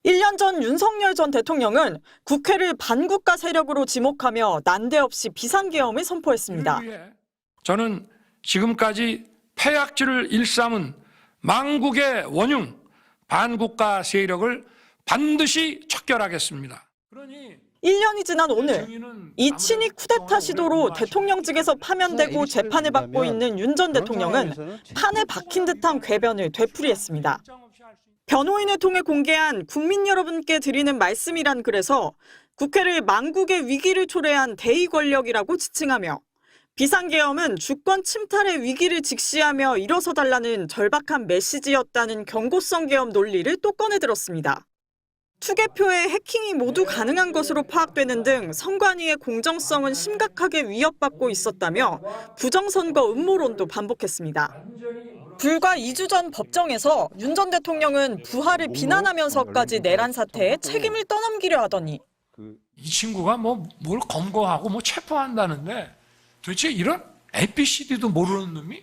1년 전 윤석열 전 대통령은 국회를 반국가 세력으로 지목하며 난데없이 비상계엄을 선포했습니다. 저는 지금까지 폐악질을 일삼은 망국의 원흉 반국가 세력을 반드시 척결하겠습니다. 1년이 지난 오늘 이 친위 쿠데타 시도로 대통령직에서 파면되고 재판을 받고 있는 윤 전 대통령은 판에 박힌 듯한 궤변을 되풀이했습니다. 변호인을 통해 공개한 국민 여러분께 드리는 말씀이란 글에서 국회를 망국의 위기를 초래한 대의 권력이라고 지칭하며 비상계엄은 주권 침탈의 위기를 직시하며 일어서달라는 절박한 메시지였다는 경고성 계엄 논리를 또 꺼내들었습니다. 투개표에 해킹이 모두 가능한 것으로 파악되는 등 선관위의 공정성은 심각하게 위협받고 있었다며 부정선거 음모론도 반복했습니다. 불과 2주 전 법정에서 윤 전 대통령은 부하를 비난하면서까지 내란 사태에 책임을 떠넘기려 하더니 이 친구가 뭘 검거하고 체포한다는데 도대체 이런 ABCD도 모르는 놈이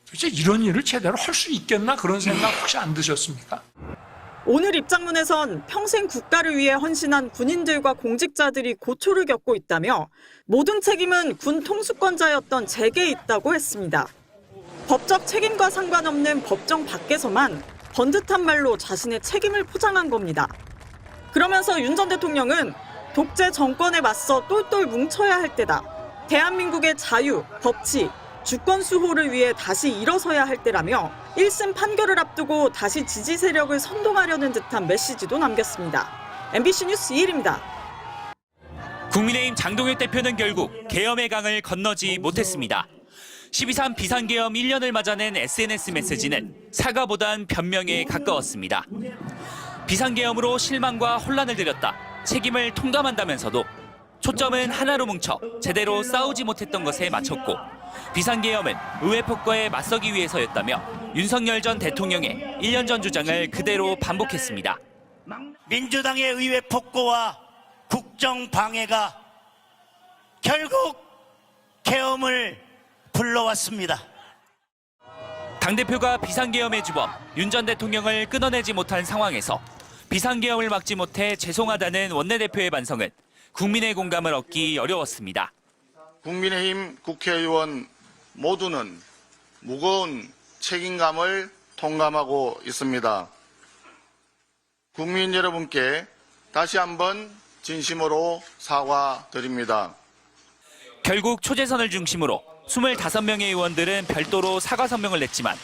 도대체 이런 일을 제대로 할 수 있겠나 그런 생각 혹시 안 드셨습니까? 오늘 입장문에선 평생 국가를 위해 헌신한 군인들과 공직자들이 고초를 겪고 있다며 모든 책임은 군 통수권자였던 제게에 있다고 했습니다. 법적 책임과 상관없는 법정 밖에서만 번듯한 말로 자신의 책임을 포장한 겁니다. 그러면서 윤 전 대통령은 독재 정권에 맞서 똘똘 뭉쳐야 할 때다. 대한민국의 자유, 법치, 주권 수호를 위해 다시 일어서야 할 때라며 1심 판결을 앞두고 다시 지지 세력을 선동하려는 듯한 메시지도 남겼습니다. MBC 뉴스 이일입니다. 국민의힘 장동혁 대표는 결국 계엄의 강을 건너지 못했습니다. 12.3 비상계엄 1년을 맞아낸 SNS 메시지는 사과보단 변명에 가까웠습니다. 비상계엄으로 실망과 혼란을 드렸다. 책임을 통감한다면서도 초점은 하나로 뭉쳐 제대로 싸우지 못했던 것에 맞췄고 비상계엄은 의회 폭거에 맞서기 위해서였다며 윤석열 전 대통령의 1년 전 주장을 그대로 반복했습니다. 민주당의 의회 폭거와 국정 방해가 결국 계엄을 불러왔습니다. 당대표가 비상계엄의 주범 윤 전 대통령을 끊어내지 못한 상황에서 비상계엄을 막지 못해 죄송하다는 원내대표의 반성은 국민의 공감을 얻기 어려웠습니다. 국민의힘 국회의원 모두는 무거운 책임감을 통감하고 있습니다. 국민 여러분께 다시 한번 진심으로 사과드립니다. 결국 초재선을 중심으로 25명의 의원들은 별도로 사과 성명을 냈지만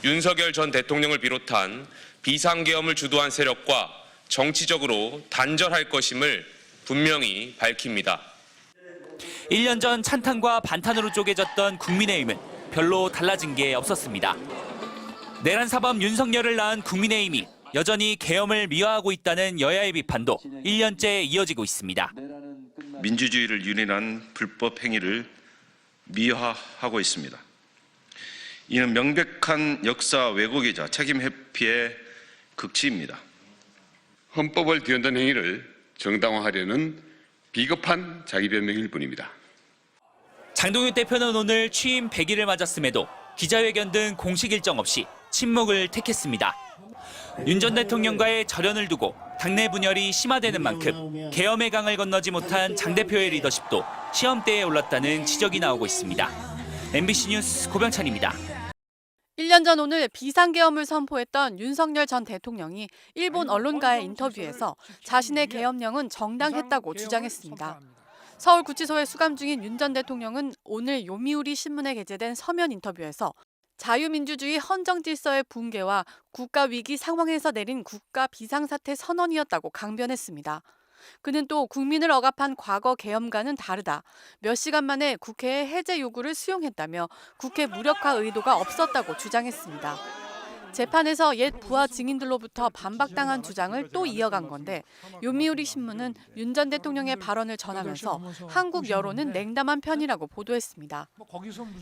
윤석열 전 대통령을 비롯한 비상계엄을 주도한 세력과 정치적으로 단절할 것임을 분명히 밝힙니다. 1년 전 찬탄과 반탄으로 쪼개졌던 국민의힘은 별로 달라진 게 없었습니다. 내란 사범 윤석열을 낳은 국민의힘이 여전히 계엄을 미화하고 있다는 여야의 비판도 1년째 이어지고 있습니다. 민주주의를 유린한 불법 행위를 미화하고 있습니다. 이는 명백한 역사 왜곡이자 책임 회피의 극치입니다. 헌법을 뒤흔든 행위를 정당화하려는 비겁한 자기 변명일 뿐입니다. 장동혁 대표는 오늘 취임 100일을 맞았음에도 기자회견 등 공식 일정 없이 침묵을 택했습니다. 윤 전 대통령과의 절연을 두고 당내 분열이 심화되는 만큼 계엄의 강을 건너지 못한 장 대표의 리더십도 시험대에 올랐다는 지적이 나오고 있습니다. MBC 뉴스 고병찬입니다. 1년 전 오늘 비상계엄을 선포했던 윤석열 전 대통령이 일본 언론과의 인터뷰에서 자신의 계엄령은 정당했다고 주장했습니다. 서울구치소에 수감 중인 윤 전 대통령은 오늘 요미우리 신문에 게재된 서면 인터뷰에서 자유민주주의 헌정질서의 붕괴와 국가위기 상황에서 내린 국가 비상사태 선언이었다고 강변했습니다. 그는 또 국민을 억압한 과거 계엄과는 다르다. 몇 시간 만에 국회의 해제 요구를 수용했다며 국회 무력화 의도가 없었다고 주장했습니다. 재판에서 옛 부하 증인들로부터 반박당한 주장을 또 이어간 건데 요미우리 신문은 윤 전 대통령의 발언을 전하면서 한국 여론은 냉담한 편이라고 보도했습니다.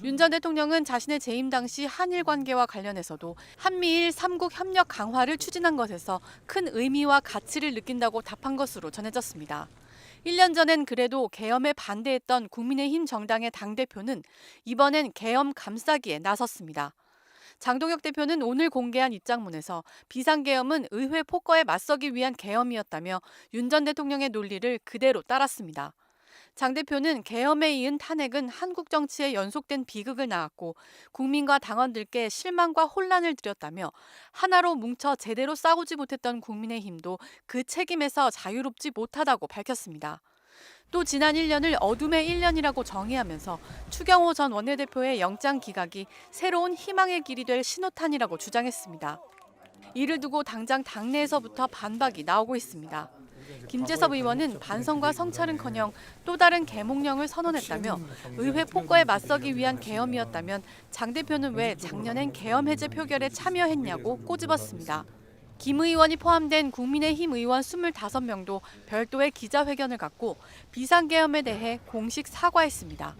윤 전 대통령은 자신의 재임 당시 한일 관계와 관련해서도 한미일 3국 협력 강화를 추진한 것에서 큰 의미와 가치를 느낀다고 답한 것으로 전해졌습니다. 1년 전엔 그래도 계엄에 반대했던 국민의힘 정당의 당대표는 이번엔 계엄 감싸기에 나섰습니다. 장동혁 대표는 오늘 공개한 입장문에서 비상계엄은 의회 폭거에 맞서기 위한 계엄이었다며 윤 전 대통령의 논리를 그대로 따랐습니다. 장 대표는 계엄에 이은 탄핵은 한국 정치에 연속된 비극을 낳았고 국민과 당원들께 실망과 혼란을 드렸다며 하나로 뭉쳐 제대로 싸우지 못했던 국민의힘도 그 책임에서 자유롭지 못하다고 밝혔습니다. 또 지난 1년을 어둠의 1년이라고 정의하면서 추경호 전 원내대표의 영장 기각이 새로운 희망의 길이 될 신호탄이라고 주장했습니다. 이를 두고 당장 당내에서부터 반박이 나오고 있습니다. 김재섭 의원은 반성과 성찰은커녕 또 다른 계몽령을 선언했다며 의회 폭거에 맞서기 위한 계엄이었다면 장 대표는 왜 작년엔 계엄 해제 표결에 참여했냐고 꼬집었습니다. 김 의원이 포함된 국민의힘 의원 25명도 별도의 기자회견을 갖고 비상계엄에 대해 공식 사과했습니다.